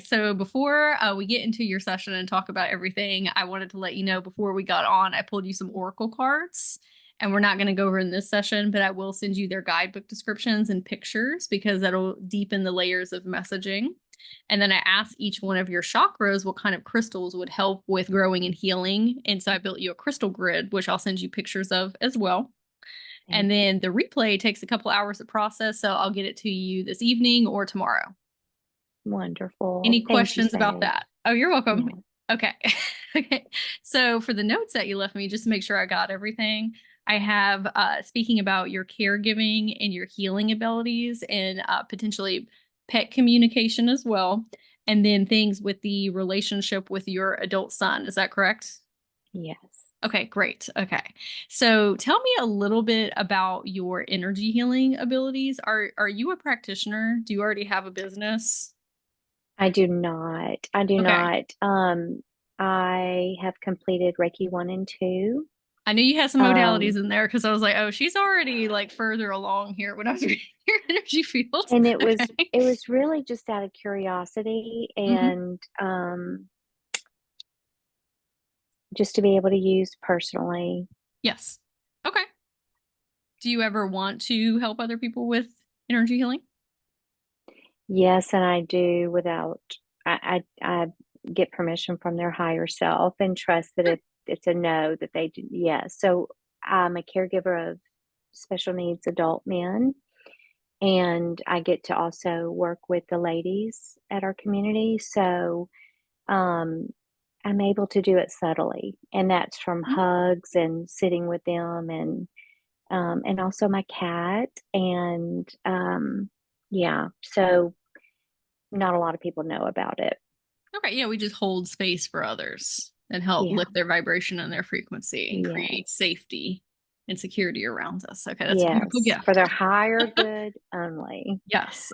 so before we get into your session and talk about everything, I wanted to let you know before we got on, I pulled you some oracle cards, and we're not going to go over in this session, but I will send you their guidebook descriptions and pictures because that'll deepen the layers of messaging. And then I asked each one of your chakras what kind of crystals would help with growing and healing. And so I built you a crystal grid, which I'll send you pictures of as well. And then the replay takes a couple hours to process, so I'll get it to you this evening or tomorrow. Wonderful. Any Thank you, questions about Sage. that? Oh, you're welcome. No. Okay. Okay. So for the notes that you left me, just to make sure I got everything, I have speaking about your caregiving and your healing abilities and potentially pet communication as well. And then things with the relationship with your adult son. Is that correct? Yes. Okay, great. Okay. So tell me a little bit about your energy healing abilities. Are you a practitioner? Do you already have a business? I do not. I do Okay. not. I have completed Reiki 1 and 2. I knew you had some modalities Um, in there because I was like, oh, she's already like further along here when I was reading your energy fields. and it was Okay. it was really just out of curiosity Hmm. and just to be able to use personally. Yes. Okay. Do you ever want to help other people with energy healing? Yes, and I do without I get permission from their higher self and trust that Sure. it's a no that they do. Yes. So I'm a caregiver of special needs adult men, and I get to also work with the ladies at our community. So um, I'm able to do it subtly, and that's from Mhm. hugs and sitting with them, and also my cat, and yeah. So not a lot of people know about it. Okay. Yeah, we just hold space for others and help Yeah. lift their vibration and their frequency and create Yes. safety and security around us. Okay, that's a beautiful Yes. For gift. their higher good only. Yes.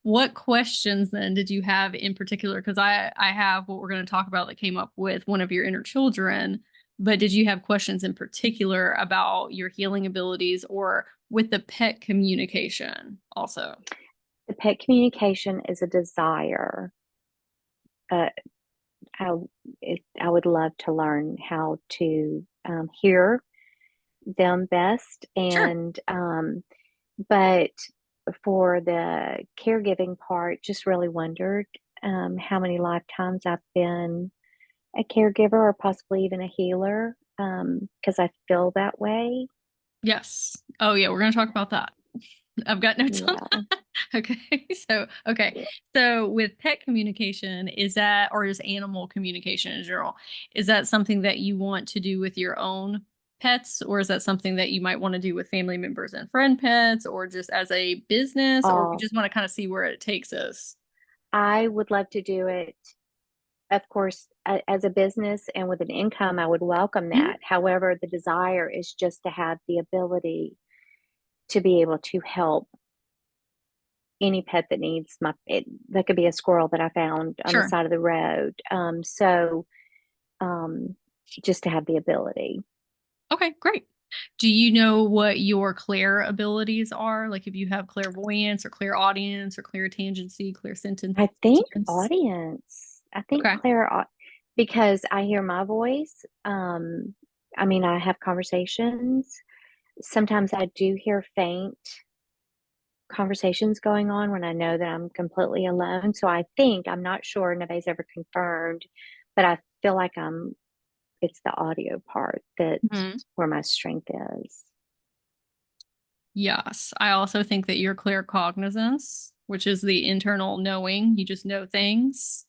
What questions then did you have in particular? Because I have what we're going to talk about that came up with one of your inner children, but did you have questions in particular about your healing abilities or with the pet communication also? The pet communication is a desire. Uh, I, I would love to learn how to hear them best. Sure. But for the caregiving part, just really wondered how many lifetimes I've been a caregiver or possibly even a healer because I feel that way. Yes. Oh yeah, we're going to talk about that. I've got notes on Yeah. that. Okay. Okay. So with pet communication, is that, or just animal communication in general, is that something that you want to do with your own pets, or is that something that you might want to do with family members and friend pets, or just as a business, or we Oh, just want to kind of see where it takes us? I would love to do it. Of course, as a business and with an income, I would welcome Mhm. that. However, the desire is just to have the ability to be able to help any pet that needs that could be a squirrel that I found on the Sure. side of the road. Um, just to have the ability. Okay, great. Do you know what your clair abilities are? Like if you have clairvoyance or clairaudience or clairtangency, I think clairsentience? audience. I think Okay. Claire, because I hear my voice. I mean, I have conversations. Sometimes I do hear faint conversations going on when I know that I'm completely alone. So I think, I'm not sure, nobody's ever confirmed, but I feel like it's the audio part that Mhm. where my strength is. Yes. I also think that your claircognizance, which is the internal knowing, you just know things.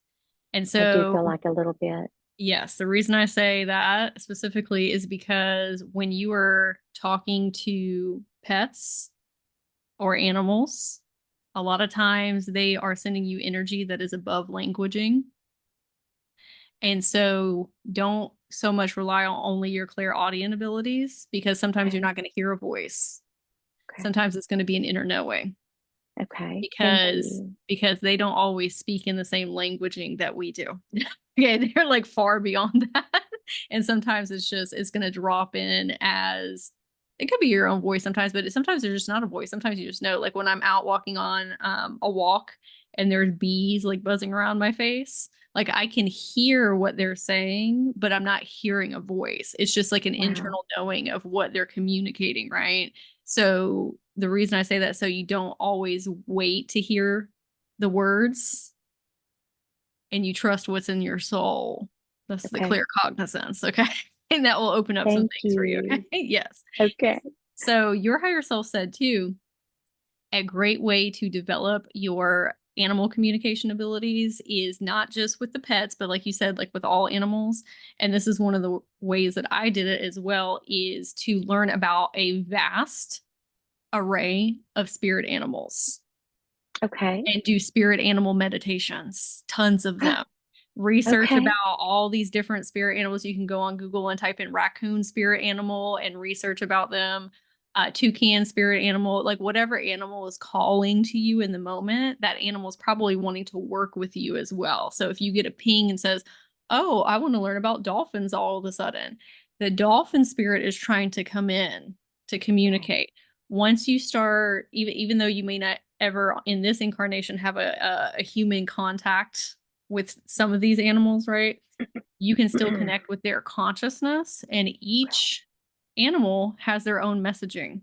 And I do so, feel like a little bit. yes, the reason I say that specifically is because when you are talking to pets or animals, a lot of times they are sending you energy that is above languaging. And so don't so much rely on only your clairaudient abilities because sometimes you're Okay. not going to hear a voice. Okay. Sometimes it's going to be an inner knowing Okay. Thank because you. they don't always speak in the same languaging that we do. Okay, they're like far beyond that. And sometimes it's going to drop in as it could be your own voice sometimes, but sometimes there's just not a voice. Sometimes you just know, like when I'm out walking on a walk and there's bees like buzzing around my face. Like I can hear what they're saying, but I'm not hearing a voice. It's just like an Wow. internal knowing of what they're communicating, right? So the reason I say that, so you don't always wait to hear the words and you trust what's in your soul. That's the Okay. clear cognizance, okay? And that will open up some Thank things for you, okay? you. Yes. Okay. So your higher self said too, a great way to develop your animal communication abilities is not just with the pets, but like you said, like with all animals. And this is one of the ways that I did it as well, is to learn about a vast array of spirit animals Okay. and do spirit animal meditations, tons of them. Research Okay. about all these different spirit animals. You can go on Google and type in raccoon spirit animal and research about them. Toucan spirit animal, like whatever animal is calling to you in the moment, that animal is probably wanting to work with you as well. So if you get a ping and says, "Oh, I want to learn about dolphins," all of a sudden, the dolphin spirit is trying to come in to Okay. communicate. Once you start, even though you may not ever in this incarnation have a human contact with some of these animals, right? You can still connect with their consciousness, and each animal has their own messaging.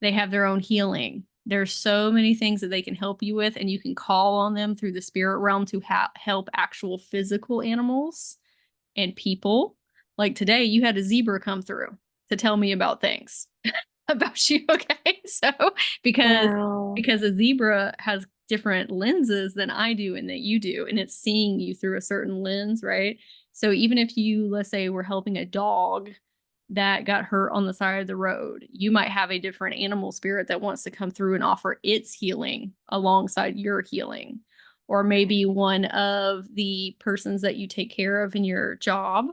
They have their own healing. There's so many things that they can help you with, and you can call on them through the spirit realm to help actual physical animals and people. Like today, you had a zebra come through to tell me about things about you. Okay. So because Wow. because a zebra has different lenses than I do and that you do, and it's seeing you through a certain lens, right? So even if you, let's say, were helping a dog that got hurt on the side of the road, you might have a different animal spirit that wants to come through and offer its healing alongside your healing. Or maybe one of the persons that you take care of in your job,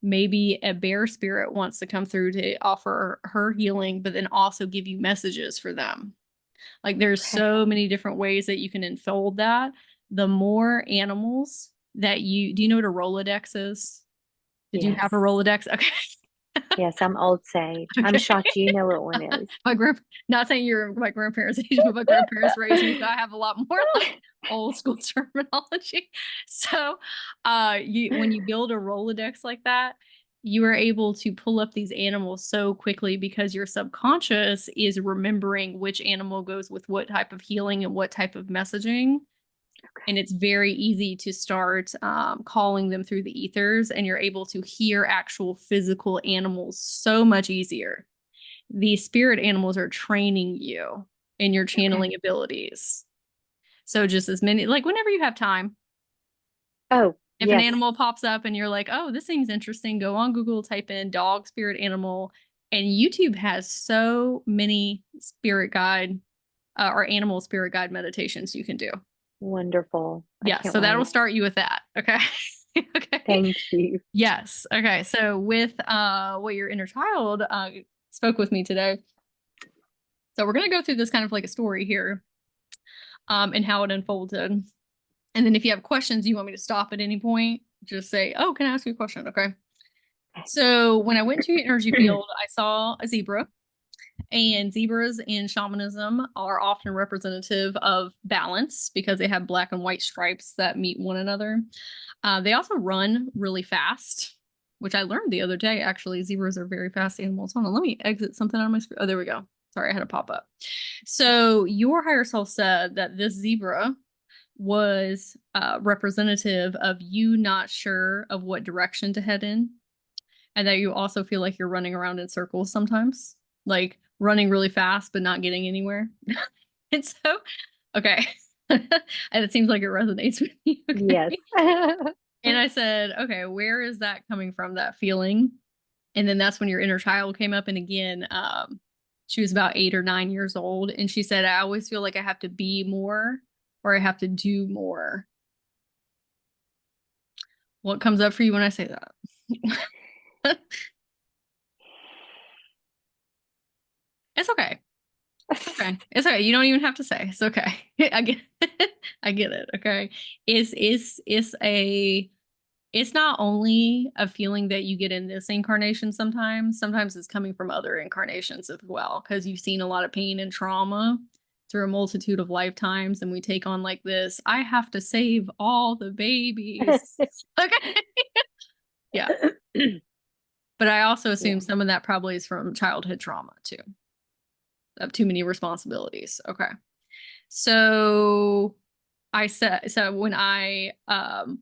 maybe a bear spirit wants to come through to offer her healing, but then also give you messages for them. Like there's Okay. so many different ways that you can unfold that. The more animals that do you know what a Rolodex is? Did you have a Yes. Rolodex? Okay. Yes, I'm old sage. I'm Okay. shocked you know what one is. My grand not saying you're my grandparents' age, but my grandparents raised me, so I have a lot more like old school terminology. So you when you build a Rolodex like that, you are able to pull up these animals so quickly because your subconscious is remembering which animal goes with what type of healing and what type of messaging. And it's very easy to start calling them through the ethers, and you're able to hear actual physical animals so much easier. These spirit animals are training you in your Okay. channeling abilities. So just as many, like whenever you have time, Oh, if an yes. animal pops up and you're like, oh, this seems interesting, go on Google, type in dog spirit animal. And YouTube has so many spirit guide or animal spirit guide meditations you can do. Wonderful. I Yeah, can't so that'll wait. start you with that. Okay. Okay. Thank you. Yes. Okay. So with what your inner child spoke with me today. So we're gonna go through this kind of like a story here, and how it unfolded. And then if you have questions, you want me to stop at any point, just say, "Oh, can I ask you a question?" Okay. So when I went to your energy field, I saw a zebra, and zebras in shamanism are often representative of balance because they have black and white stripes that meet one another. They also run really fast, which I learned the other day. Actually, zebras are very fast animals. Hold on, let me exit something on my screen. Oh, there we go. Sorry, I had a pop up. So your higher self said that this zebra was representative of you not sure of what direction to head in, and that you also feel like you're running around in circles sometimes, like running really fast but not getting anywhere. And so, okay. And it seems like it resonates with you. Yes. Okay. And I said, okay, where is that coming from, that feeling? And then that's when your inner child came up. And again, she was about 8 or 9 years old. And she said, I always feel like I have to be more or I have to do more. What comes up for you when I say that? It's okay. It's okay. It's okay. You don't even have to say. It's okay. I get it. I get it. Okay. It's not only a feeling that you get in this incarnation sometimes. Sometimes it's coming from other incarnations as well, because you've seen a lot of pain and trauma through a multitude of lifetimes, and we take on like this, I have to save all the babies. Okay. Yeah. But I also assume Yeah. some of that probably is from childhood trauma too. Of too many responsibilities. Okay. So I said, so when I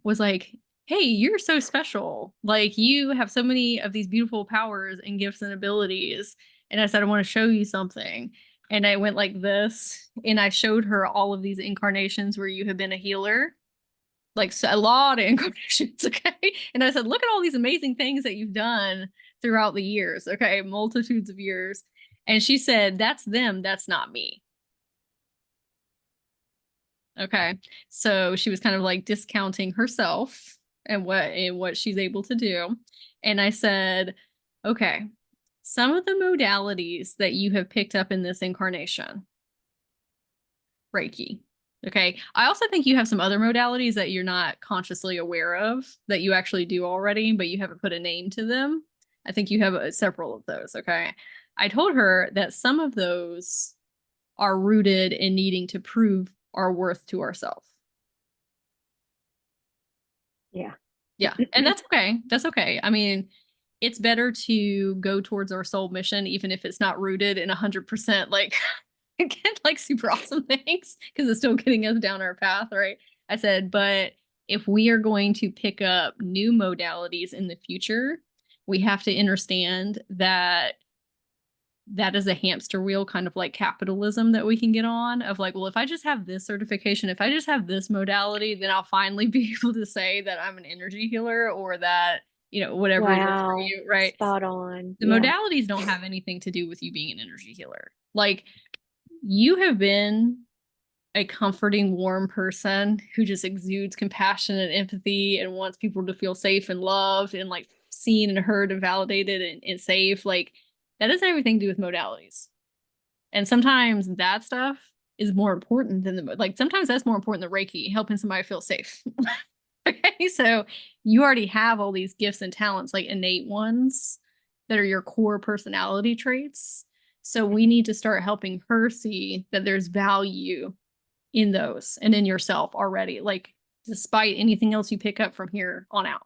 was like, hey, you're so special. Like you have so many of these beautiful powers and gifts and abilities. And I said, I want to show you something. And I went like this, and I showed her all of these incarnations where you have been a healer, like so, a lot of incarnations. Okay. And I said, look at all these amazing things that you've done throughout the years. Okay. Multitudes of years. And she said, that's them. That's not me. Okay. So she was kind of like discounting herself and what she's able to do. And I said, okay, some of the modalities that you have picked up in this incarnation, Reiki. Okay. I also think you have some other modalities that you're not consciously aware of that you actually do already, but you haven't put a name to them. I think you have several of those. Okay. I told her that some of those are rooted in needing to prove our worth to ourselves. Yeah. Yeah. And that's okay. That's okay. I mean, it's better to go towards our soul mission, even if it's not rooted in 100% like, like super awesome things, because it's still getting us down our path, right? I said, but if we are going to pick up new modalities in the future, we have to understand that that is a hamster wheel, kind of like capitalism that we can get on of like, well, if I just have this certification, if I just have this modality, then I'll finally be able to say that I'm an energy healer or that, whatever it is for Wow. you, right? Spot on. The Yeah. modalities don't have anything to do with you being an energy healer. Like you have been a comforting, warm person who just exudes compassion and empathy and wants people to feel safe and loved and like seen and heard and validated and safe. Like that doesn't have anything to do with modalities. And sometimes that stuff is more important than like sometimes that's more important than Reiki, helping somebody feel safe. Okay, so you already have all these gifts and talents, like innate ones that are your core personality traits. So we need to start helping her see that there's value in those and in yourself already, like despite anything else you pick up from here on out.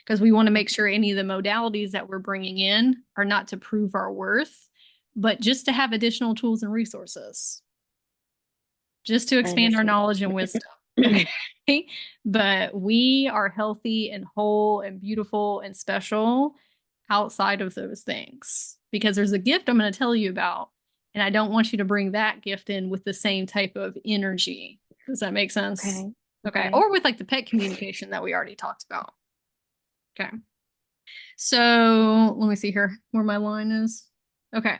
Because we want to make sure any of the modalities that we're bringing in are not to prove our worth, but just to have additional tools and resources, just to I expand our understand. knowledge and wisdom. Okay. But we are healthy and whole and beautiful and special outside of those things because there's a gift I'm going to tell you about. And I don't want you to bring that gift in with the same type of energy. Does that make sense? Okay. Okay. Okay. Or with like the pet communication that we already talked about. Okay. So let me see here where my line is. Okay.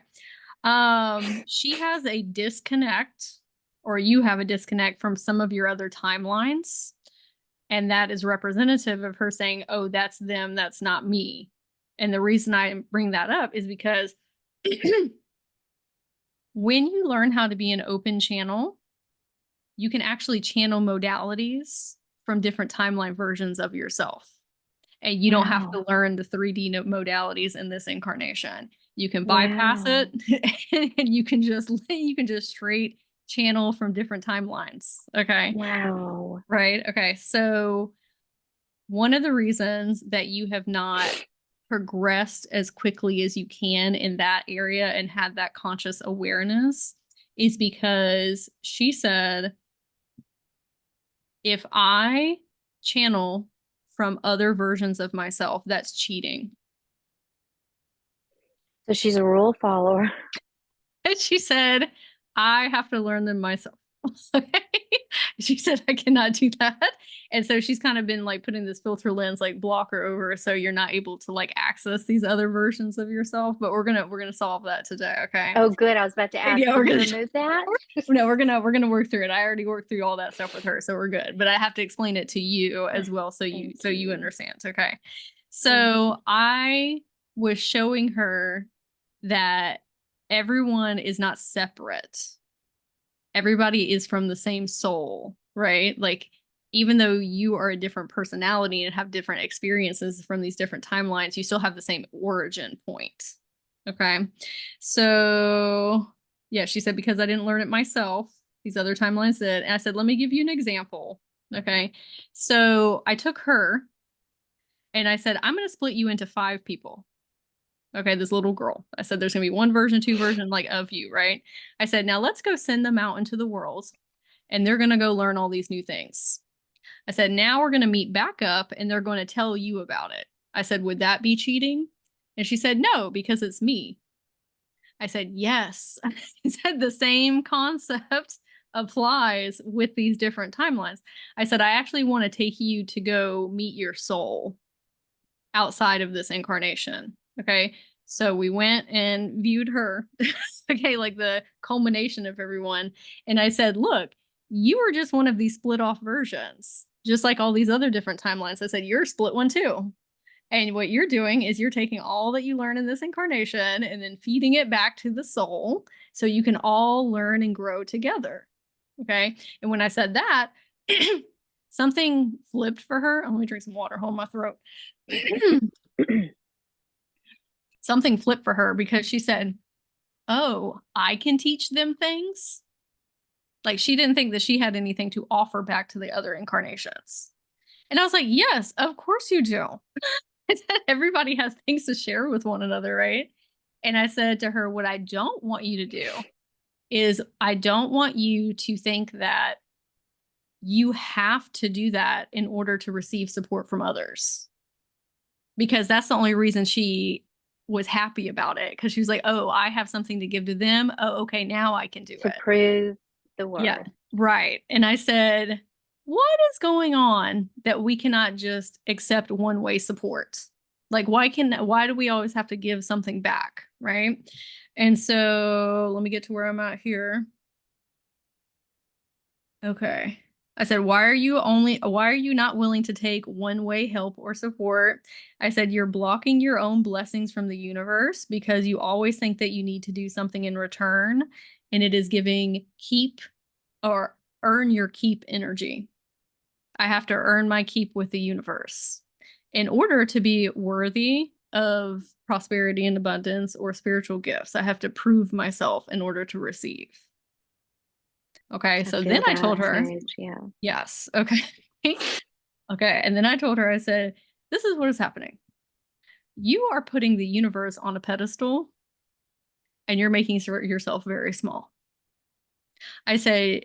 She has a disconnect, or you have a disconnect from some of your other timelines. And that is representative of her saying, oh, that's them, that's not me. And the reason I bring that up is because when you learn how to be an open channel, you can actually channel modalities from different timeline versions of yourself. And you don't have Wow. to learn the 3D modalities in this incarnation. You can bypass Wow. it and you can just straight channel from different timelines. Okay. Wow. Right. Okay. So one of the reasons that you have not progressed as quickly as you can in that area and had that conscious awareness is because she said, if I channel from other versions of myself, that's cheating. So she's a rule follower. And she said, I have to learn them myself. Okay. She said, I cannot do that. And so she's kind of been like putting this filter lens, like blocker over, so you're not able to like access these other versions of yourself. But we're gonna solve that today. Okay. Oh, good. I was about to ask, Yeah, can you remove that? no, we're gonna work through it. I already worked through all that stuff with her, so we're good. But I have to explain it to you as well, so Thank you you. understand. Okay. Thank So you. I was showing her that everyone is not separate. Everybody is from the same soul, right? Like, even though you are a different personality and have different experiences from these different timelines, you still have the same origin point. Okay. So, Yeah, she said, because I didn't learn it myself. These other timelines did. And I said, let me give you an example. Okay. So I took her and I said, I'm going to split you into 5 people. Okay, this little girl. I said, there's going to be one version, 2 version, like of you, right? I said, now let's go send them out into the world and they're going to go learn all these new things. I said, now we're going to meet back up and they're going to tell you about it. I said, would that be cheating? And she said, no, because it's me. I said, yes. I said, the same concept applies with these different timelines. I said, I actually want to take you to go meet your soul outside of this incarnation. Okay. So we went and viewed her. Okay. Like the culmination of everyone. And I said, look, you are just one of these split off versions, just like all these other different timelines. I said, you're a split one too. And what you're doing is you're taking all that you learn in this incarnation and then feeding it back to the soul so you can all learn and grow together. Okay. And when I said that, something flipped for her. Let me drink some water, hold my throat. Something flipped for her because she said, oh, I can teach them things. Like she didn't think that she had anything to offer back to the other incarnations. And I was like, yes, of course you do. I said, everybody has things to share with one another, right? And I said to her, what I don't want you to do is I don't want you to think that you have to do that in order to receive support from others. Because that's the only reason she was happy about it. Because she was like, oh, I have something to give to them. Oh, okay, now I can do To it. prove the Yeah, worth. right. And I said, what is going on that we cannot just accept one-way support? Like, why do we always have to give something back? Right. And so let me get to where I'm at here. Okay. I said, why are you not willing to take one-way help or support? I said, you're blocking your own blessings from the universe because you always think that you need to do something in return, and it is giving keep or earn your keep energy. I have to earn my keep with the universe in order to be worthy of prosperity and abundance or spiritual gifts. I have to prove myself in order to receive. Okay, I so then feel I told that, her, Sage. Yeah. yes, okay. Okay, and then I told her, I said, this is what is happening. You are putting the universe on a pedestal and you're making yourself very small. I say,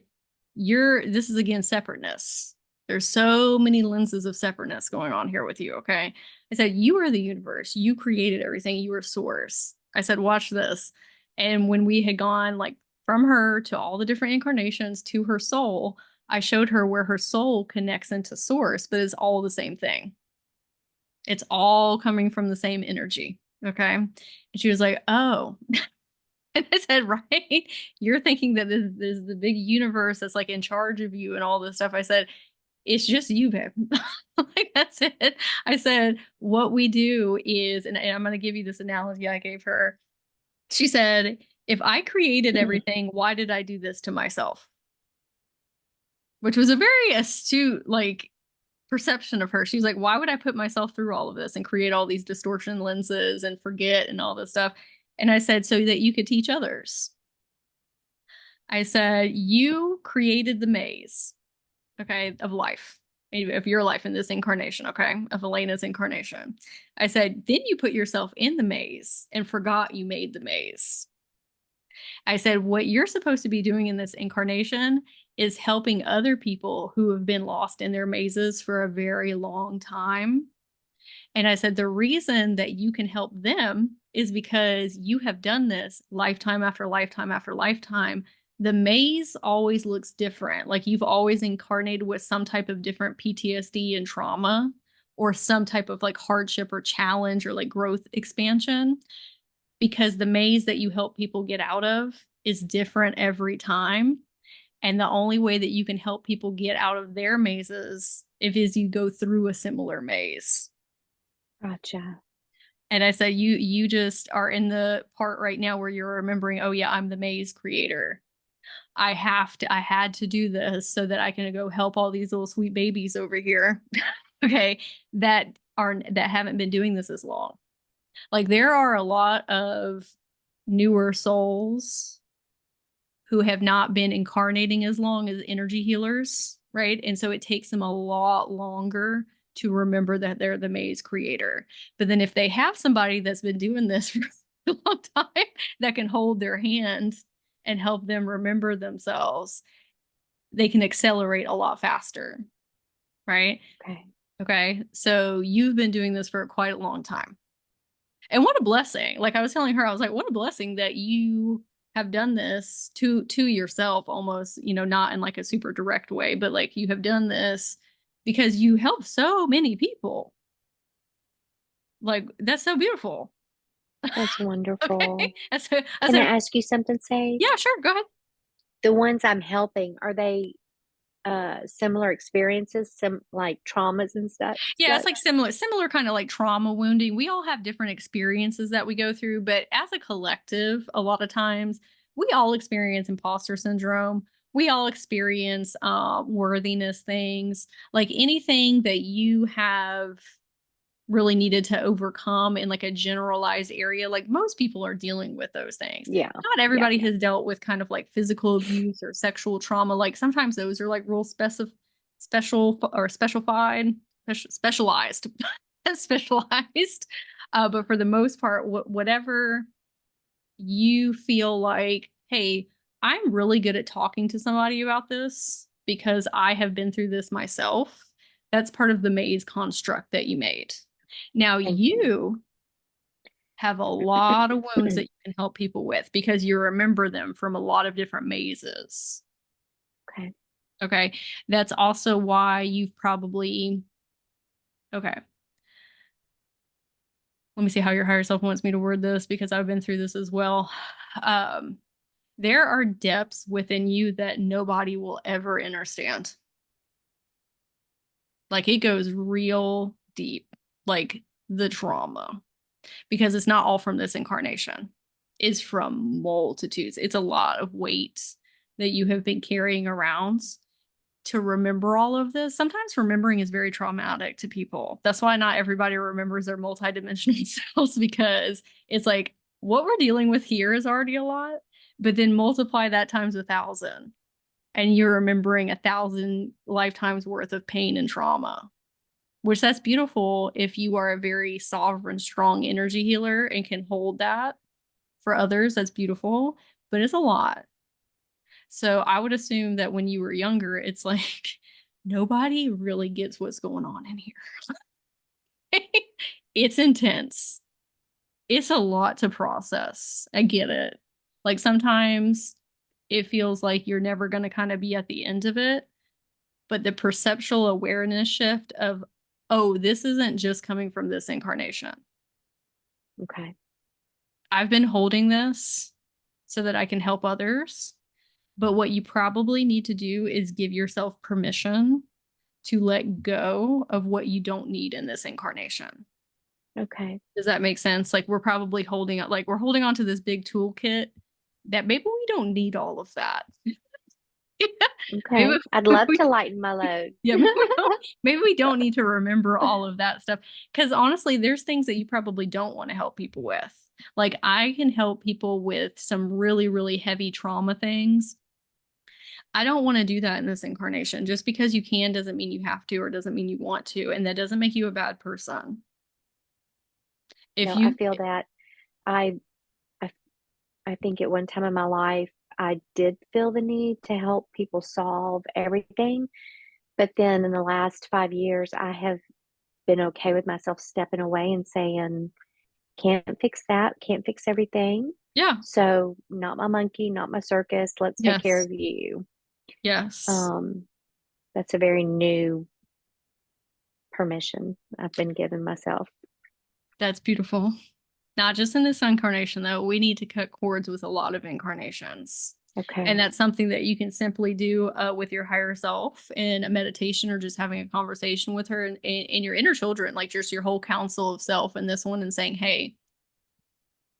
this is again separateness. There's so many lenses of separateness going on here with you, okay? I said, you are the universe. You created everything. You are source. I said, watch this. And when we had gone like from her to all the different incarnations to her soul, I showed her where her soul connects into source, but it's all the same thing. It's all coming from the same energy, okay? And she was like, oh. And I said, right? You're thinking that this is the big universe that's like in charge of you and all this stuff. I said, it's just you, babe. Like, that's it. I said, what we do is, and I'm going to give you this analogy I gave her. She said, if I created everything, why did I do this to myself? Which was a very astute, like, perception of her. She's like, why would I put myself through all of this and create all these distortion lenses and forget and all this stuff? And I said, so that you could teach others. I said, you created the maze, okay, of life, of your life in this incarnation, okay, of Elena's incarnation. I said, then you put yourself in the maze and forgot you made the maze. I said, what you're supposed to be doing in this incarnation is helping other people who have been lost in their mazes for a very long time. And I said, the reason that you can help them is because you have done this lifetime after lifetime after lifetime. The maze always looks different. Like you've always incarnated with some type of different PTSD and trauma or some type of like hardship or challenge or like growth expansion, because the maze that you help people get out of is different every time. And the only way that you can help people get out of their mazes is you go through a similar maze. Gotcha. And I said, you just are in the part right now where you're remembering, oh yeah, I'm the maze creator. I had to do this so that I can go help all these little sweet babies over here. Okay, that haven't been doing this as long. Like there are a lot of newer souls who have not been incarnating as long as energy healers, right? And so it takes them a lot longer to remember that they're the maze creator. But then if they have somebody that's been doing this for a long time that can hold their hand and help them remember themselves, they can accelerate a lot faster, right? Okay. Okay. So you've been doing this for quite a long time. And what a blessing. Like I was telling her, I was like, what a blessing that you have done this to yourself almost, you know, not in like a super direct way, but like you have done this because you help so many people. Like that's so beautiful. That's Okay. wonderful. I Can I said, ask you something, yeah, Sage? sure, go ahead. The ones I'm helping, are they similar experiences, some like traumas and stuff Yeah, it's like such? similar kind of like trauma wounding. We all have different experiences that we go through, but as a collective, a lot of times we all experience imposter syndrome. We all experience worthiness things, like anything that you have really needed to overcome in like a generalized area. Like most people are dealing with those things. Yeah. Not Yeah. everybody has dealt with kind of like physical abuse or sexual trauma. Like sometimes those are like real special or specialized, specialized. But for the most part, whatever you feel like, hey, I'm really good at talking to somebody about this because I have been through this myself. That's part of the maze construct that you made. Now Thank you. you have a lot of wounds that you can help people with because you remember them from a lot of different mazes. Okay. Okay. That's also why you've probably, okay. Let me see how your higher self wants me to word this because I've been through this as well. Um, there are depths within you that nobody will ever understand. Like it goes real deep, like the trauma, because it's not all from this incarnation. It's from multitudes. It's a lot of weight that you have been carrying around to remember all of this. Sometimes remembering is very traumatic to people. That's why not everybody remembers their multidimensional selves because it's like what we're dealing with here is already a lot, but then multiply that times 1,000 and you're remembering 1,000 lifetimes worth of pain and trauma, which that's beautiful if you are a very sovereign, strong energy healer and can hold that for others. That's beautiful, but it's a lot. So I would assume that when you were younger, it's like nobody really gets what's going on in here. It's intense. It's a lot to process. I get it. Like sometimes it feels like you're never going to kind of be at the end of it, but the perceptual awareness shift of, oh, this isn't just coming from this incarnation. Okay. I've been holding this so that I can help others. But what you probably need to do is give yourself permission to let go of what you don't need in this incarnation. Okay. Does that make sense? Like we're probably holding up, like we're holding on to this big toolkit that maybe we don't need all of that. maybe, Okay. I'd love we, to lighten my load. yeah, maybe we don't need to remember all of that stuff. Because honestly, there's things that you probably don't want to help people with. Like I can help people with some really, really heavy trauma things. I don't want to do that in this incarnation. Just because you can doesn't mean you have to or doesn't mean you want to. And that doesn't make you a bad person. If No, I you, feel that. I, I I think at one time in my life I did feel the need to help people solve everything. But then in the last 5 years I have been okay with myself stepping away and saying, can't fix that, can't fix everything. yeah, So not my monkey, not my circus. Let's take care yes, of you. yes, Um, that's a very new permission I've been giving myself. that's beautiful. Not just in this incarnation, though. We need to cut cords with a lot of incarnations. And Okay. that's something that you can simply do with your higher self in a meditation or just having a conversation with her and your inner children, like just your whole council of self in this one and saying, hey,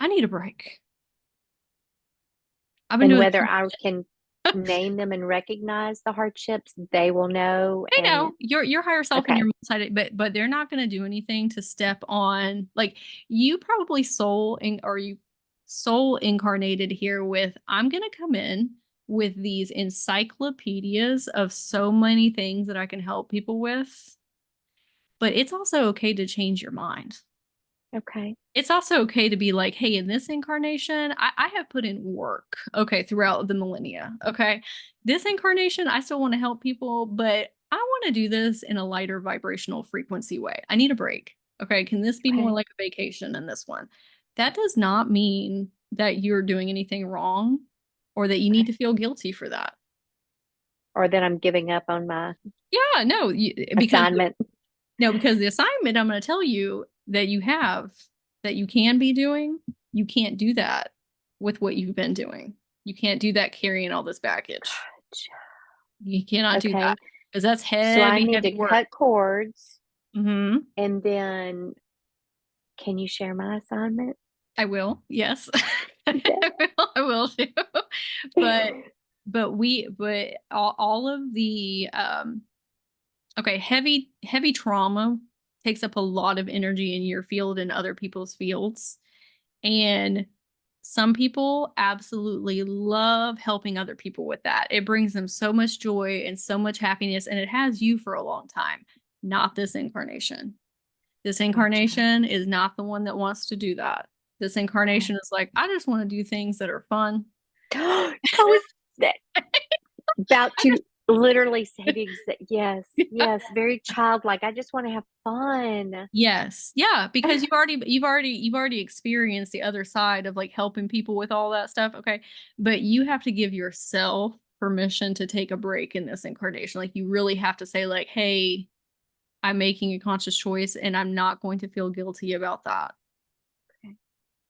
I need a break. I've been And doing whether this. I can name them and recognize the hardships, they will know. They And know your higher self and okay. your multi, but they're not going to do anything to step on. Like you probably soul in or you soul incarnated here with I'm going to come in with these encyclopedias of so many things that I can help people with. But it's also okay to change your mind. Okay. It's also okay to be like, hey, in this incarnation, I have put in work, okay, throughout the millennia. Okay. This incarnation, I still want to help people, but I want to do this in a lighter vibrational frequency way. I need a break. Okay. Can this be more Okay. like a vacation in this one? That does not mean that you're doing anything wrong or that you need Okay. to feel guilty for that. Or that I'm giving up on my Yeah, no, because assignment. no, because the assignment I'm going to tell you that you have that you can be doing, you can't do that with what you've been doing. You can't do that carrying all this baggage. You cannot do that Okay. because that's So I heavy, need heavy to work. cut cords, Hmm. and then can you share my assignment? I will, yes. I will do. But but all of the okay, heavy trauma takes up a lot of energy in your field and other people's fields. And some people absolutely love helping other people with that. It brings them so much joy and so much happiness, and it has you for a long time. Not this incarnation. This Gotcha. incarnation is not the one that wants to do that. This Okay. incarnation is like, I just want to do things that are fun. I was about to literally say the exact, yes, yes, very childlike. I just want to have fun. Yes. Yeah, because you've already experienced the other side of like helping people with all that stuff, okay? But you have to give yourself permission to take a break in this incarnation. Like you really have to say like, "Hey, I'm making a conscious choice and I'm not going to feel guilty about that." Okay.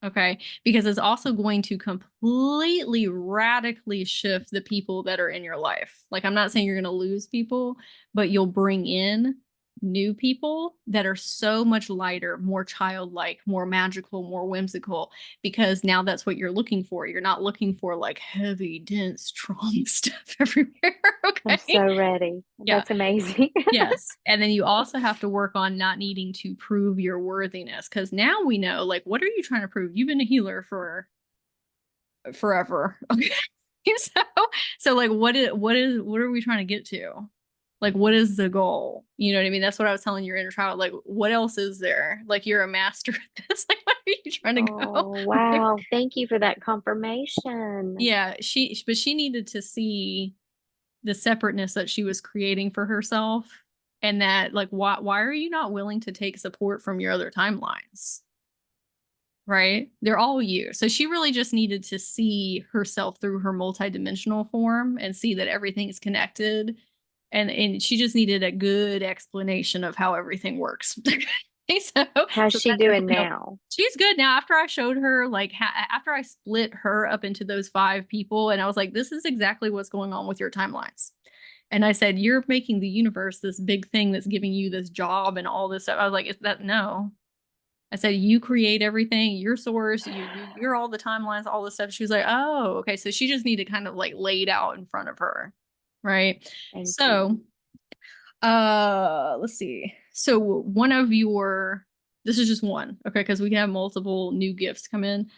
Okay? Because it's also going to completely radically shift the people that are in your life. Like I'm not saying you're going to lose people, but you'll bring in new people that are so much lighter, more childlike, more magical, more whimsical, because now that's what you're looking for. You're not looking for like heavy, dense trauma stuff everywhere. I'm Okay. so ready. Yeah. That's amazing. Yes. And then you also have to work on not needing to prove your worthiness because now we know, like, what are you trying to prove? You've been a healer for forever. Okay. So, so like, what are we trying to get to? Like, what is the goal? You know what I mean? That's what I was telling your inner child. Like, what else is there? Like, you're a master at this. Like, what are you trying to go? Oh, wow. Thank you for that confirmation. Yeah, but she needed to see the separateness that she was creating for herself and that like why are you not willing to take support from your other timelines, right? They're all you. So she really just needed to see herself through her multidimensional form and see that everything is connected, and she just needed a good explanation of how everything works. so How's so she that doing definitely helped. now? She's good now. After I showed her like after I split her up into those 5 people and I was like, this is exactly what's going on with your timelines. And I said, you're making the universe this big thing that's giving you this job and all this stuff. I was like, is that no? I said, you create everything, your source, you're all the timelines, all this stuff. She was like, oh, okay. So she just needed kind of like laid out in front of her. Right. Thank you. So let's see. So one of your this is just one, okay, because we can have multiple new gifts come in.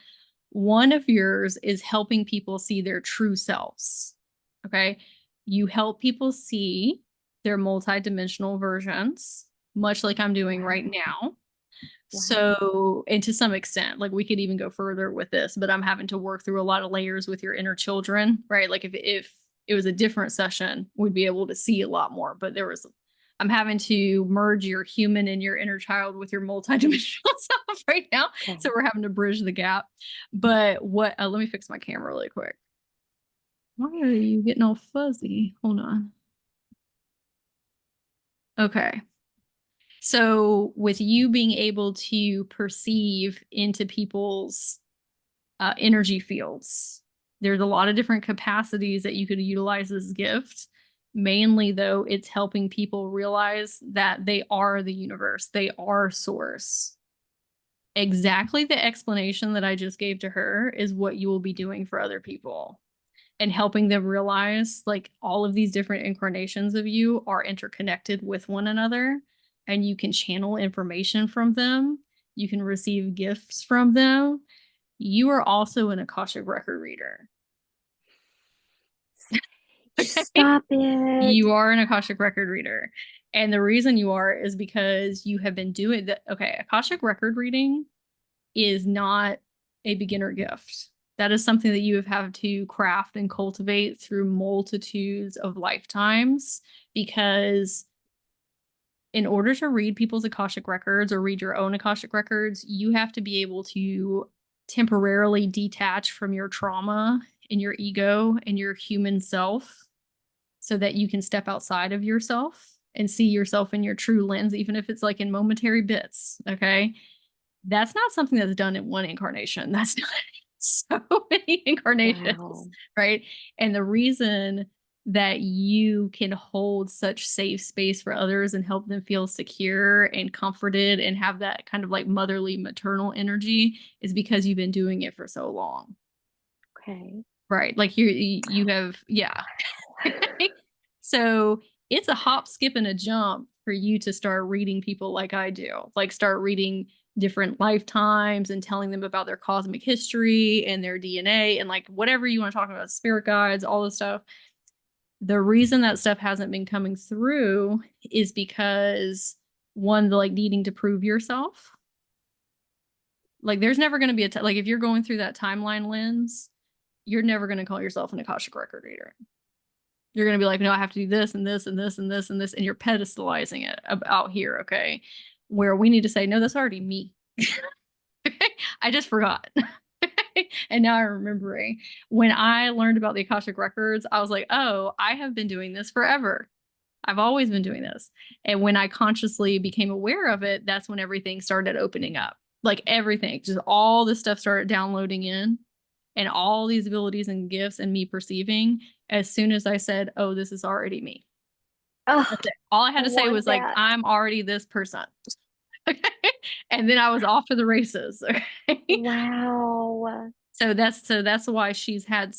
One of yours is helping people see their true selves. Okay. You help people see their multidimensional versions, much like I'm doing right Wow. now. Wow. So, and to some extent, like we could even go further with this, but I'm having to work through a lot of layers with your inner children, right? Like if it was a different session, we'd be able to see a lot more. But I'm having to merge your human and your inner child with your multidimensional self right now. Okay. So we're having to bridge the gap. But let me fix my camera really quick. Why are you getting all fuzzy? Hold on. Okay. So with you being able to perceive into people's energy fields, there's a lot of different capacities that you could utilize this gift. Mainly, though, it's helping people realize that they are the universe, they are source. Exactly the explanation that I just gave to her is what you will be doing for other people and helping them realize like all of these different incarnations of you are interconnected with one another and you can channel information from them. You can receive gifts from them. You are also an Akashic record reader. Stop it. You are an Akashic record reader. And the reason you are is because you have been doing that. Okay, Akashic record reading is not a beginner gift. That is something that you have had to craft and cultivate through multitudes of lifetimes, because in order to read people's Akashic records or read your own Akashic records, you have to be able to temporarily detach from your trauma and your ego and your human self so that you can step outside of yourself and see yourself in your true lens, even if it's like in momentary bits. Okay. That's not something that's done in one incarnation. That's done in so many incarnations, Wow. right? And the reason that you can hold such safe space for others and help them feel secure and comforted and have that kind of like motherly maternal energy is because you've been doing it for so long. Okay. Right. Like you have, yeah. So it's a hop, skip, and a jump for you to start reading people like I do. Like start reading different lifetimes and telling them about their cosmic history and their DNA and like whatever you want to talk about, spirit guides, all this stuff. The reason that stuff hasn't been coming through is because one, the like needing to prove yourself. Like there's never going to be like if you're going through that timeline lens, you're never going to call yourself an Akashic record reader. You're going to be like, no, I have to do this and this and this and this and this. And you're pedestalizing it out here. Okay. Where we need to say, no, that's already me. I just forgot. And now I'm remembering. When I learned about the Akashic records, I was like, oh, I have been doing this forever. I've always been doing this. And when I consciously became aware of it, that's when everything started opening up. Like everything, just all this stuff started downloading in, and all these abilities and gifts and me perceiving as soon as I said, oh, this is already me. Oh, That's it. All I I had to say want was like, that. I'm already this person. Okay. And then I was off to the races. Okay. Wow. So that's why she's had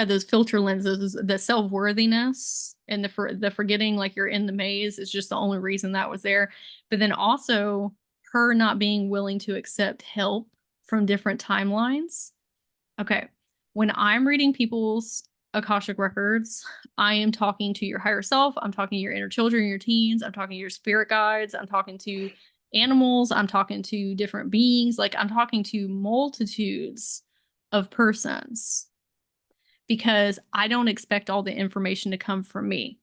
those filter lenses, the self-worthiness and the forgetting like you're in the maze is just the only reason that was there. But then also her not being willing to accept help from different timelines. Okay. When I'm reading people's Akashic records, I am talking to your higher self. I'm talking to your inner children, your teens. I'm talking to your spirit guides. I'm talking to animals. I'm talking to different beings. Like I'm talking to multitudes of persons because I don't expect all the information to come from me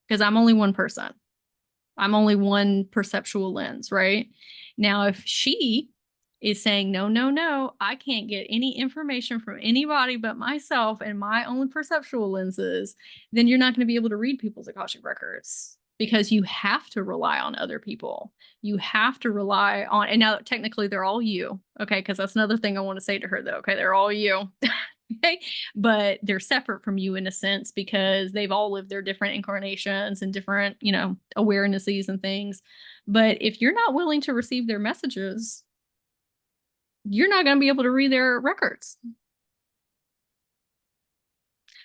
because I'm only one person. I'm only one perceptual lens, right? Now, if she is saying, no, no, no, I can't get any information from anybody but myself and my own perceptual lenses, then you're not going to be able to read people's Akashic records because you have to rely on other people. You have to rely on, and now technically they're all you, okay? Because that's another thing I want to say to her though, okay? They're all you. Okay. But they're separate from you in a sense because they've all lived their different incarnations and different, awarenesses and things. But if you're not willing to receive their messages, you're not going to be able to read their records.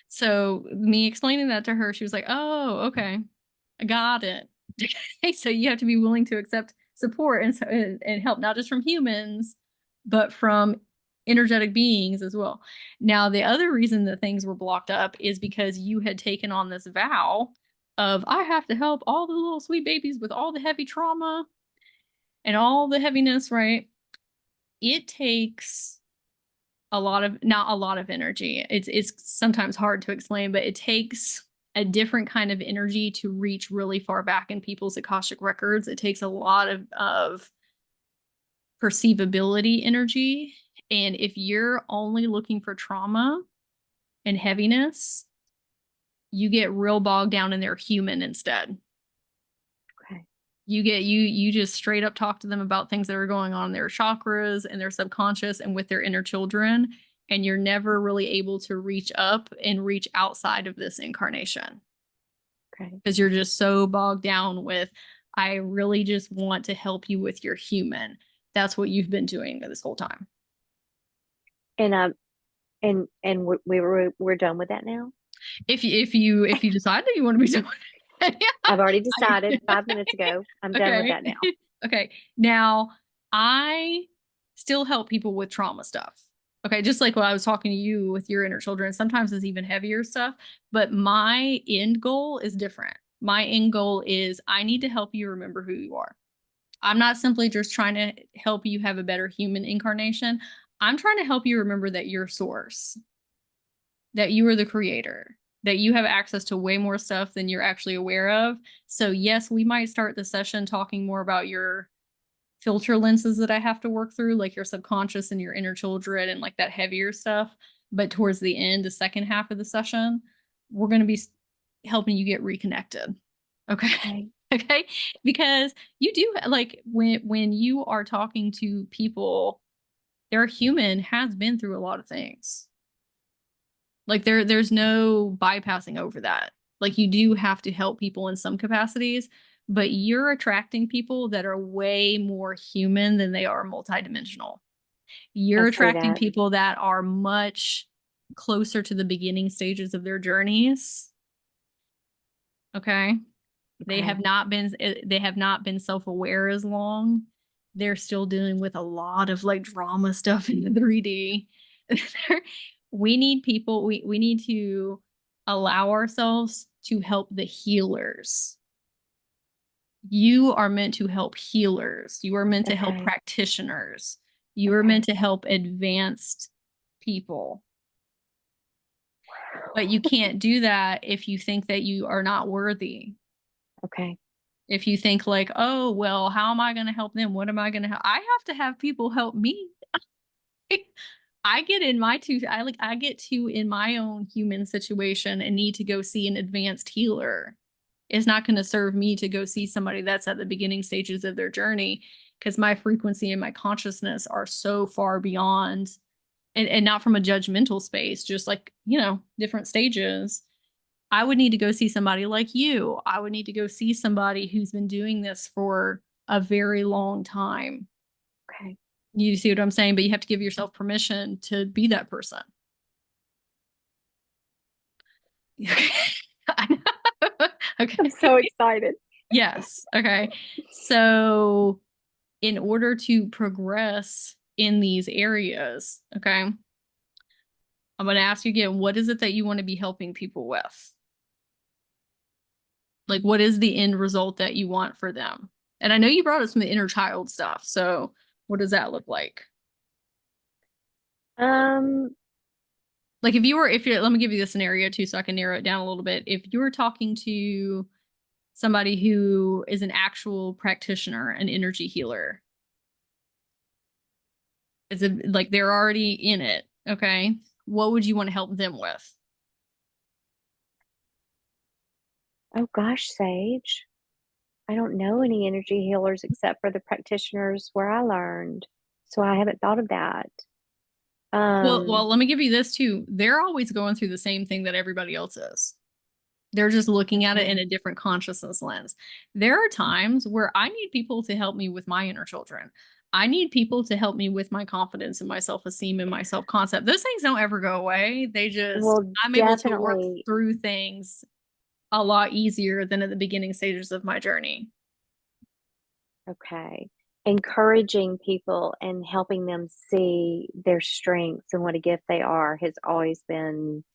So me explaining that to her, she was like, oh, okay, I got it. Okay, so you have to be willing to accept support and help, not just from humans, but from energetic beings as well. Now, the other reason that things were blocked up is because you had taken on this vow of, I have to help all the little sweet babies with all the heavy trauma and all the heaviness, right? It takes not a lot of energy. It's sometimes hard to explain, but it takes a different kind of energy to reach really far back in people's Akashic records. It takes a lot of perceivability energy. And if you're only looking for trauma and heaviness, you get real bogged down in their human instead. Okay. You just straight up talk to them about things that are going on in their chakras and their subconscious and with their inner children, and you're never really able to reach up and reach outside of this incarnation Okay. because you're just so bogged down with, I really just want to help you with your human. That's what you've been doing this whole time. And we're done with that now. If you decide that you want to be doing it, I've already I, decided 5 minutes ago. I'm done with okay. that now. Okay. Now I still help people with trauma stuff. Okay, just like when I was talking to you with your inner children, sometimes it's even heavier stuff, but my end goal is different. My end goal is I need to help you remember who you are. I'm not simply just trying to help you have a better human incarnation. I'm trying to help you remember that you're source, that you are the creator, that you have access to way more stuff than you're actually aware of. So, yes, we might start the session talking more about your filter lenses that I have to work through, like your subconscious and your inner children and like that heavier stuff. But towards the end, the second half of the session, we're going to be helping you get reconnected. Okay. Okay. Okay. Because you do like when you are talking to people, their human has been through a lot of things. Like there's no bypassing over that. Like you do have to help people in some capacities, but you're attracting people that are way more human than they are multidimensional. I You're see attracting that. people that are much closer to the beginning stages of their journeys. Okay. Okay. They have not been self-aware as long. They're still dealing with a lot of like drama stuff in the 3D. We need people, we need to allow ourselves to help the healers. You are meant to help healers. You are meant to help Okay. practitioners. You are meant Okay. to help advanced people. But you can't do that if you think that you are not worthy. Okay. If you think like, oh, well, how am I going to help them? What am I going to help? I have to have people help me. I get in my two, I get to in my own human situation and need to go see an advanced healer. It's not going to serve me to go see somebody that's at the beginning stages of their journey because my frequency and my consciousness are so far beyond and not from a judgmental space, just like, different stages. I would need to go see somebody like you. I would need to go see somebody who's been doing this for a very long time. Okay. You see what I'm saying? But you have to give yourself permission to be that person. I know. Okay. I'm so excited. Yes. Okay. So, in order to progress in these areas, okay, I'm going to ask you again, what is it that you want to be helping people with? Like, what is the end result that you want for them? And I know you brought us some inner child stuff. So, what does that look like? Um, Like, if you're, let me give you the scenario too, so I can narrow it down a little bit. If you're talking to somebody who is an actual practitioner, an energy healer, is it like they're already in it? Okay. What would you want to help them with? oh gosh, Sage. I don't know any energy healers except for the practitioners where I learned. So I haven't thought of that. Well, let me give you this too. They're always going through the same thing that everybody else is. They're just looking at it in Okay. a different consciousness lens. There are times where I need people to help me with my inner children. I need people to help me with my confidence and my self-esteem and my self-concept. Those things don't ever go away. Well, I'm able to work definitely. through things a lot easier than at the beginning stages of my journey. Okay. Encouraging people and helping them see their strengths and what a gift they are has always been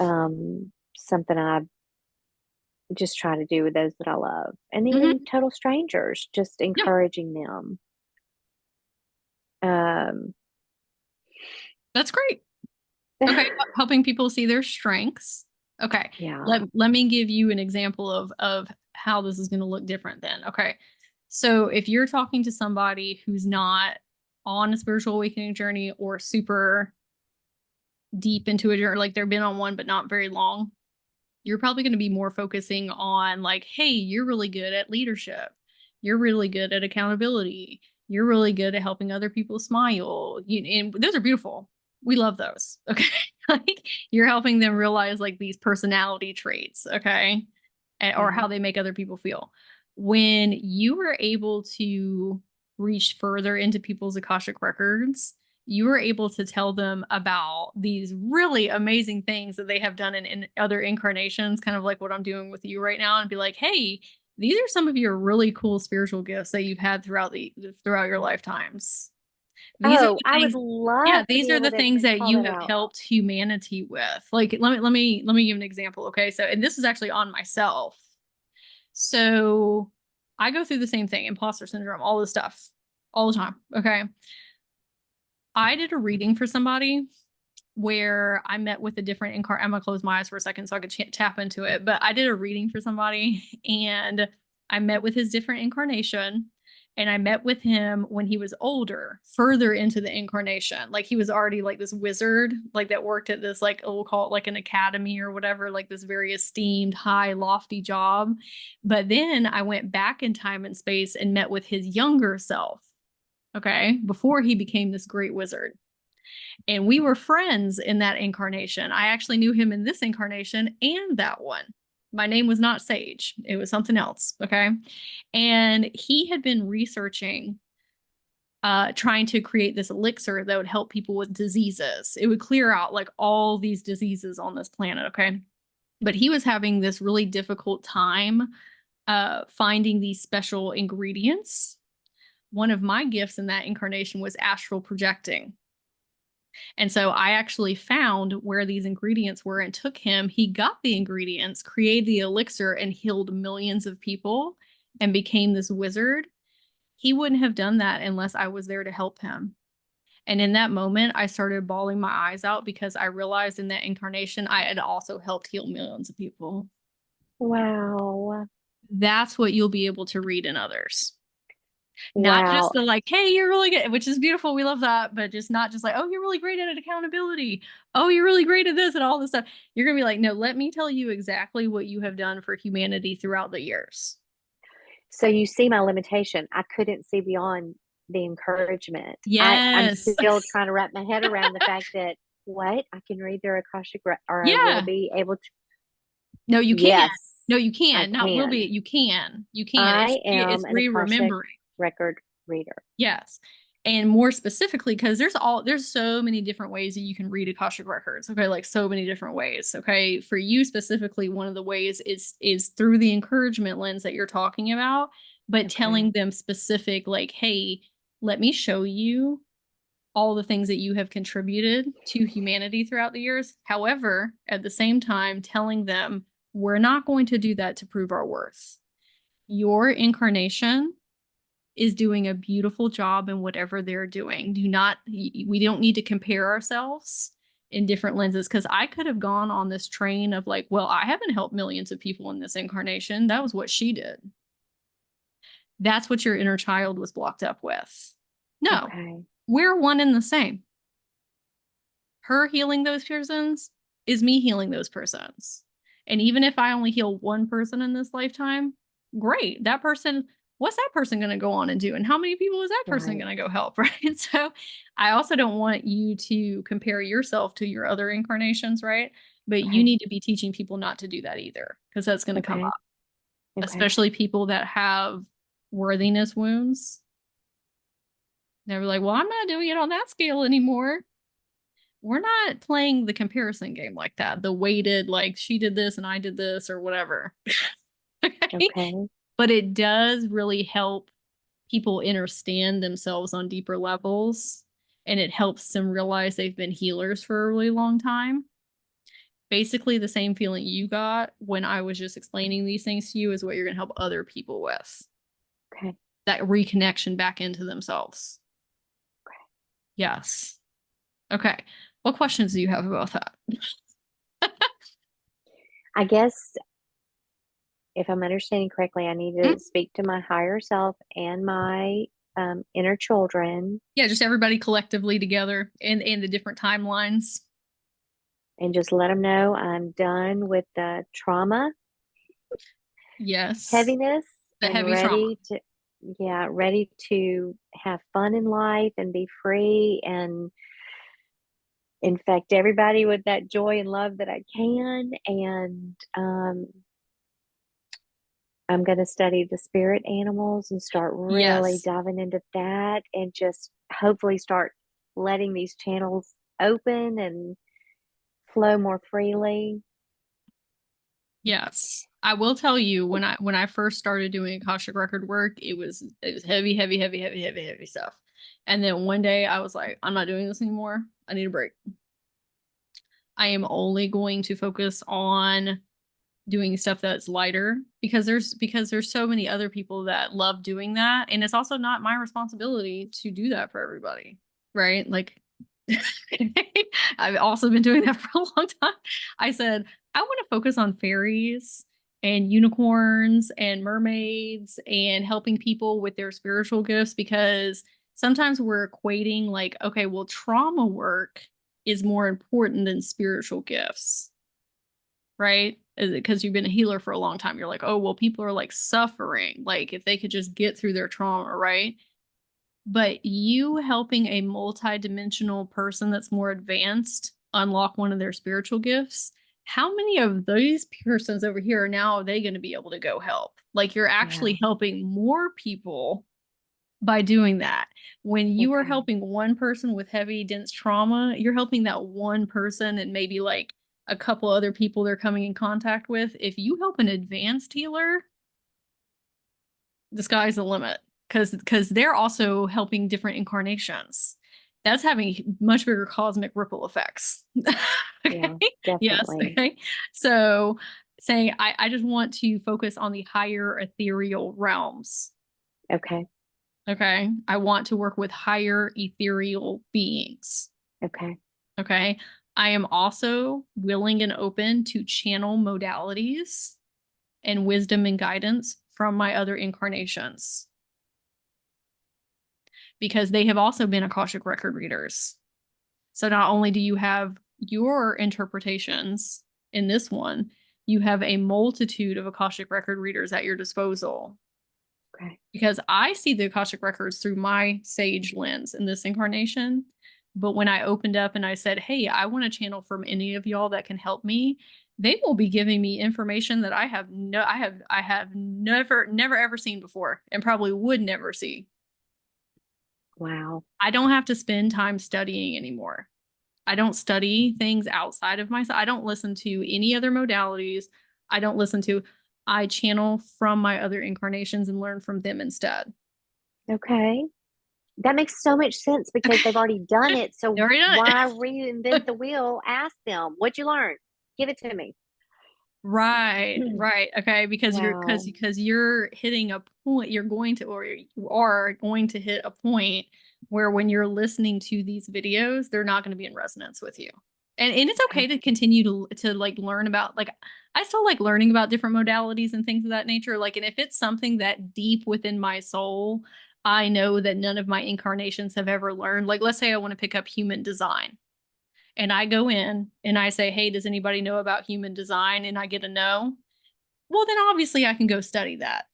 something I just try to do with those that I love. And Hmm. even total strangers, just Yeah, encouraging them. Um, that's great. Okay, helping people see their strengths. Okay, yeah. let me give you an example of how this is going to look different then. Okay, so if you're talking to somebody who's not on a spiritual awakening journey or super deep into a journey, like they've been on one but not very long, you're probably going to be more focusing on like, hey, you're really good at leadership. You're really good at accountability. You're really good at helping other people smile. And those are beautiful. We love those. Okay. Like you're helping them realize like these personality traits. Okay. Or Yeah. how they make other people feel. When you are able to reach further into people's Akashic records, you are able to tell them about these really amazing things that they have done in other incarnations, kind of like what I'm doing with you right now, and be like, hey, these are some of your really cool spiritual gifts that you've had throughout your lifetimes. These are Oh, the I would things, yeah, love to these be are able the to things that call you that have out. helped humanity with. Like, let me give an example. Okay. So, and this is actually on myself. So I go through the same thing, imposter syndrome, all this stuff all the time. Okay. I did a reading for somebody where I met with a different I'm gonna close my eyes for a second so I could tap into it. But I did a reading for somebody and I met with his different incarnation. And I met with him when he was older, further into the incarnation. Like he was already like this wizard, like that worked at this, like, we'll call it like an academy or whatever, like this very esteemed, high, lofty job. But then I went back in time and space and met with his younger self, okay, before he became this great wizard. And we were friends in that incarnation. I actually knew him in this incarnation and that one. My name was not Sage, it was something else. Okay. And he had been researching, trying to create this elixir that would help people with diseases. It would clear out like all these diseases on this planet. Okay. But he was having this really difficult time finding these special ingredients. One of my gifts in that incarnation was astral projecting. And so I actually found where these ingredients were and took him. He got the ingredients, created the elixir, and healed millions of people and became this wizard. He wouldn't have done that unless I was there to help him. And in that moment, I started bawling my eyes out because I realized in that incarnation, I had also helped heal millions of people. Wow. That's what you'll be able to read in others. Not just Wow. the like, hey, you're really good, which is beautiful. We love that, but just not just like, oh, you're really great at accountability. Oh, you're really great at this and all this stuff. You're gonna be like, no, let me tell you exactly what you have done for humanity throughout the years. So you see my limitation. I couldn't see beyond the encouragement. I'm Yes. still trying to wrap my head around the fact that what I can read their Akashic or I will Yeah. be able to. No, you can. Yes, No, you I can. Not will be. can. You can. You can. I am It's an Akashic re-remembering. record reader. Yes. And more specifically, because there's so many different ways that you can read Akashic records. Okay, like so many different ways. Okay. For you specifically, one of the ways is through the encouragement lens that you're talking about, but Okay. telling them specific, like, hey, let me show you all the things that you have contributed to humanity throughout the years. However, at the same time, telling them we're not going to do that to prove our worth. Your incarnation is doing a beautiful job in whatever they're doing. We don't need to compare ourselves in different lenses because I could have gone on this train of like, well, I haven't helped millions of people in this incarnation. That was what she did. That's what your inner child was blocked up with. No, Okay. we're one and the same. Her healing those persons is me healing those persons. And even if I only heal one person in this lifetime, great. That person, what's that person going to go on and do? And how many people is that person Right. going to go help? Right. So I also don't want you to compare yourself to your other incarnations, right? But you Okay. need to be teaching people not to do that either, because that's going to come Okay. up, Okay. especially people that have worthiness wounds. They're like, well, I'm not doing it on that scale anymore. We're not playing the comparison game like that. The weighted, like she did this and I did this or whatever. Okay. Okay. But it does really help people understand themselves on deeper levels. And it helps them realize they've been healers for a really long time. Basically, the same feeling you got when I was just explaining these things to you is what you're going to help other people with. Okay. That reconnection back into themselves. Okay. Yes. Okay. What questions do you have about that? I guess if I'm understanding correctly, I need Mm, to speak to my higher self and my inner children yeah, just everybody collectively together in the different timelines. and just let them know I'm done with the trauma, Yes. heaviness, The and heavy trauma. ready to have fun in life and be free and infect everybody with that joy and love that I can. And I'm going to study the spirit animals and start really Yes. diving into that and just hopefully start letting these channels open and flow more freely. Yes. I will tell you when I first started doing Akashic record work, it was heavy, heavy, heavy, heavy, heavy, heavy stuff. And then one day I was like, I'm not doing this anymore. I need a break. I am only going to focus on doing stuff that's lighter because there's so many other people that love doing that, and it's also not my responsibility to do that for everybody, right? Like I've also been doing that for a long time. I said I want to focus on fairies and unicorns and mermaids and helping people with their spiritual gifts, because sometimes we're equating like, okay, well, trauma work is more important than spiritual gifts, right? Because you've been a healer for a long time. You're like, oh, well, people are like suffering. Like if they could just get through their trauma, right? But you helping a multi-dimensional person that's more advanced unlock one of their spiritual gifts, how many of these persons over here are now are they going to be able to go help? Like you're Yeah. actually helping more people by doing that. When you are Okay. helping one person with heavy, dense trauma, you're helping that one person and maybe like a couple other people they're coming in contact with. If you help an advanced healer, the sky's the limit, because they're also helping different incarnations. That's having much bigger cosmic ripple effects. Yeah, Okay. Yes. definitely. Okay. So saying I just want to focus on the higher ethereal realms. Okay. Okay. I want to work with higher ethereal beings. Okay. Okay. I am also willing and open to channel modalities and wisdom and guidance from my other incarnations, because they have also been Akashic record readers. So not only do you have your interpretations in this one, you have a multitude of Akashic record readers at your disposal, Okay. because I see the Akashic records through my sage lens in this incarnation. But when I opened up and I said, hey, I want to channel from any of y'all that can help me, they will be giving me information that I have never ever seen before and probably would never see. Wow. I don't have to spend time studying anymore. I don't study things outside of myself. I don't listen to any other modalities. I don't listen to, I channel from my other incarnations and learn from them instead. Okay. That makes so much sense because they've already done it. So Already done why it. reinvent the wheel? Ask them, what'd you learn? Give it to me. Right, right. Okay, Wow. because you're hitting a point, you're going to, or you are going to hit a point where when you're listening to these videos, they're not going to be in resonance with you. And it's okay Okay. to continue to like learn about, like I still like learning about different modalities and things of that nature. Like, and if it's something that deep within my soul, I know that none of my incarnations have ever learned. Like, let's say I want to pick up human design, and I go in and I say, hey, does anybody know about human design? And I get a no. Well, then obviously I can go study that,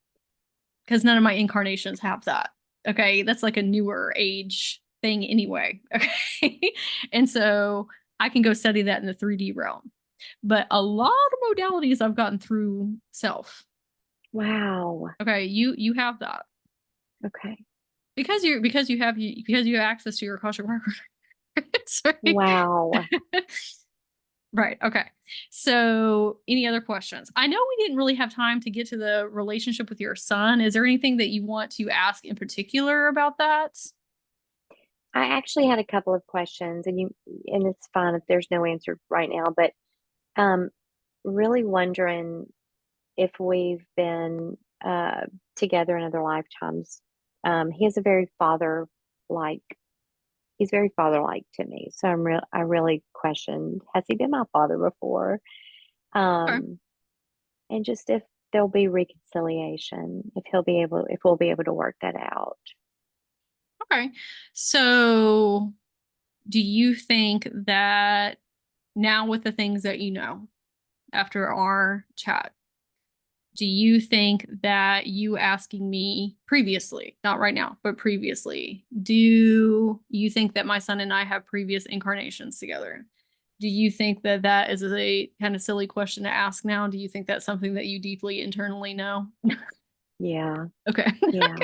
because none of my incarnations have that. Okay. That's like a newer age thing anyway. Okay. And so I can go study that in the 3D realm. But a lot of modalities I've gotten through self. Wow. Okay. You have that Okay. because you have access to your Akashic records. Right? Wow. Right. Okay. So, any other questions? I know we didn't really have time to get to the relationship with your son. Is there anything that you want to ask in particular about that? I actually had a couple of questions and it's fine if there's no answer right now, but um really wondering if we've been together in other lifetimes. He is a very like he's very father-like to me. So I really questioned, has he been my father before? Okay. Um, and just if there'll be reconciliation, if we'll be able to work that out. Okay. So, do you think that now, with the things that you know after our chat, do you think that you asking me previously, not right now, but previously, do you think that my son and I have previous incarnations together? Do you think that that is a kind of silly question to ask now? Do you think that's something that you deeply internally know? Yeah. Okay. Yeah.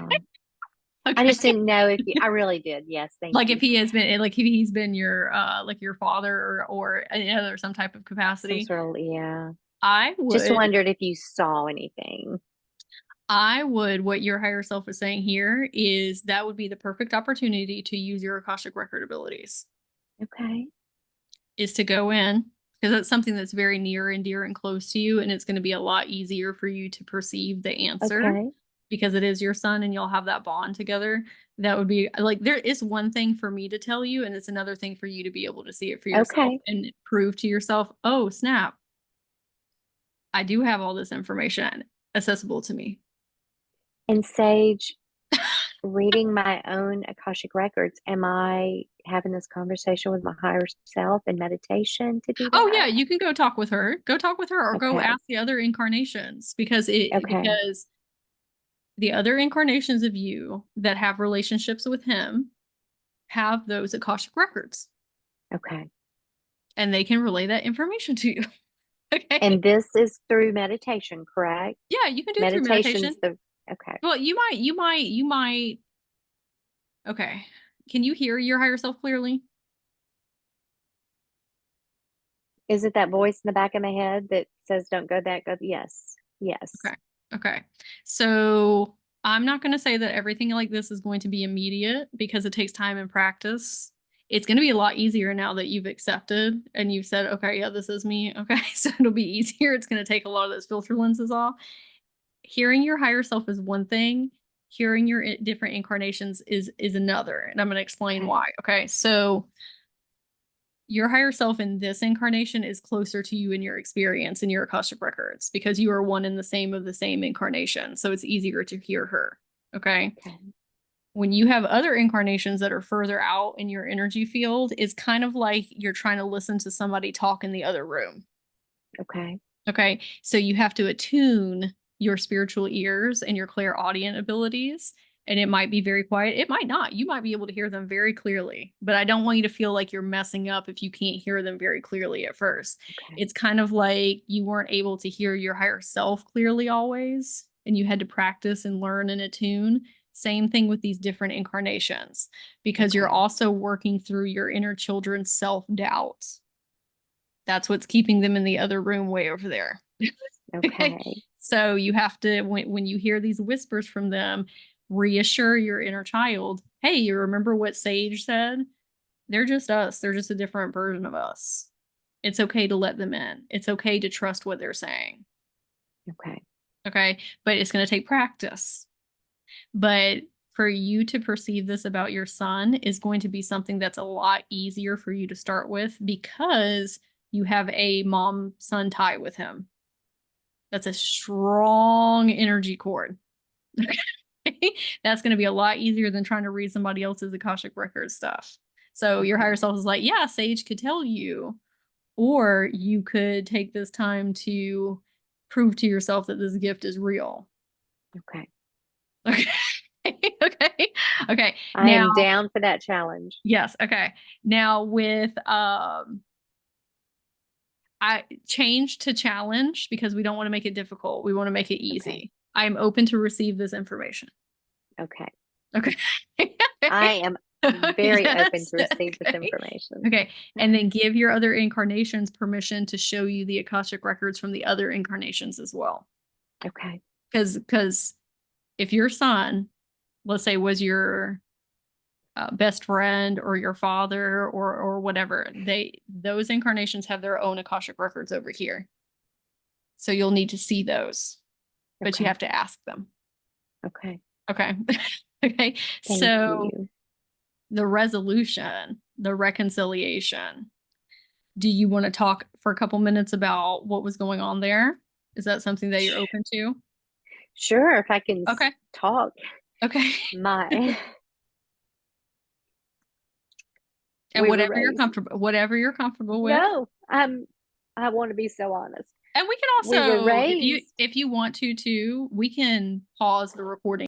I Okay. just didn't know if I really did. Yes, thank Like if you. he has been like if he's been your like your father, or any other some type of Some capacity, sort of, yeah. I Just would wondered if you saw anything. What your higher self is saying here is that would be the perfect opportunity to use your Akashic record abilities, Okay. is to go in, because that's something that's very near and dear and close to you, and it's going to be a lot easier for you to perceive the answer Okay. because it is your son and you'll have that bond together. That would be like, there is one thing for me to tell you, and it's another thing for you to be able to see it for yourself Okay. and prove to yourself, oh, snap, I do have all this information accessible to me. And Sage, reading my own Akashic records, am I having this conversation with my higher self in meditation to do Oh yeah, that? you can go talk with her. Go talk with her or go Okay. ask the other incarnations Okay. because the other incarnations of you that have relationships with him have those Akashic records Okay. and they can relay that information to you. Okay. And this is through meditation, correct? Yeah, you can do it through meditation. Meditation's the okay. Well, you might. Okay. Can you hear your higher self clearly? Is it that voice in the back of my head that says don't go that go? Yes. Yes. Okay. Okay. So I'm not going to say that everything like this is going to be immediate because it takes time and practice. It's going to be a lot easier now that you've accepted and you've said, okay, yeah, this is me. Okay. So it'll be easier. It's going to take a lot of those filter lenses off. Hearing your higher self is one thing. Hearing your different incarnations is another. And I'm going to explain Okay. why. Okay. So your higher self in this incarnation is closer to you in your experience in your Akashic records because you are one and the same of the same incarnation. So it's easier to hear her. Okay. Okay. When you have other incarnations that are further out in your energy field, it's kind of like you're trying to listen to somebody talk in the other room. Okay. Okay. So you have to attune your spiritual ears and your clairaudient abilities. And it might be very quiet. It might not. You might be able to hear them very clearly, but I don't want you to feel like you're messing up if you can't hear them very clearly at first. Okay. It's kind of like you weren't able to hear your higher self clearly always, and you had to practice and learn and attune. Same thing with these different incarnations, because you're Okay. also working through your inner children's self doubt. That's what's keeping them in the other room way over there. Okay. Okay. So you have to, when you hear these whispers from them, reassure your inner child, hey, you remember what Sage said? They're just us. They're just a different version of us. It's okay to let them in. It's okay to trust what they're saying. Okay. Okay. But it's going to take practice. But for you to perceive this about your son is going to be something that's a lot easier for you to start with because you have a mom son tie with him. That's a strong energy cord. That's going to be a lot easier than trying to read somebody else's Akashic record stuff. So your higher Okay. self is like, yeah, Sage could tell you, or you could take this time to prove to yourself that this gift is real. Okay. Okay. Okay. Okay. I Now, am down for that challenge. yes. Okay. Now with I changed to challenge because we don't want to make it difficult. We want to make it Okay. easy. I am open to receive this information. Okay. Okay. I am very open Yes. to receive this Okay. information. Okay. And then give your other incarnations permission to show you the Akashic records from the other incarnations as well. Okay. Because if your son, let's say, was your best friend or your father or whatever, those incarnations have their own Akashic records over here. So you'll need to see those, but you Okay. have to ask them. Okay. Okay. Okay. Thank So you. the resolution, the reconciliation. Do you want to talk for a couple minutes about what was going on there? Is that something that you're open to? Sure, if I can Okay. talk. Okay. My And we were raised. whatever you're comfortable with. No, I want to be so honest. And we can We were also, raised if you want to too, we can pause the recording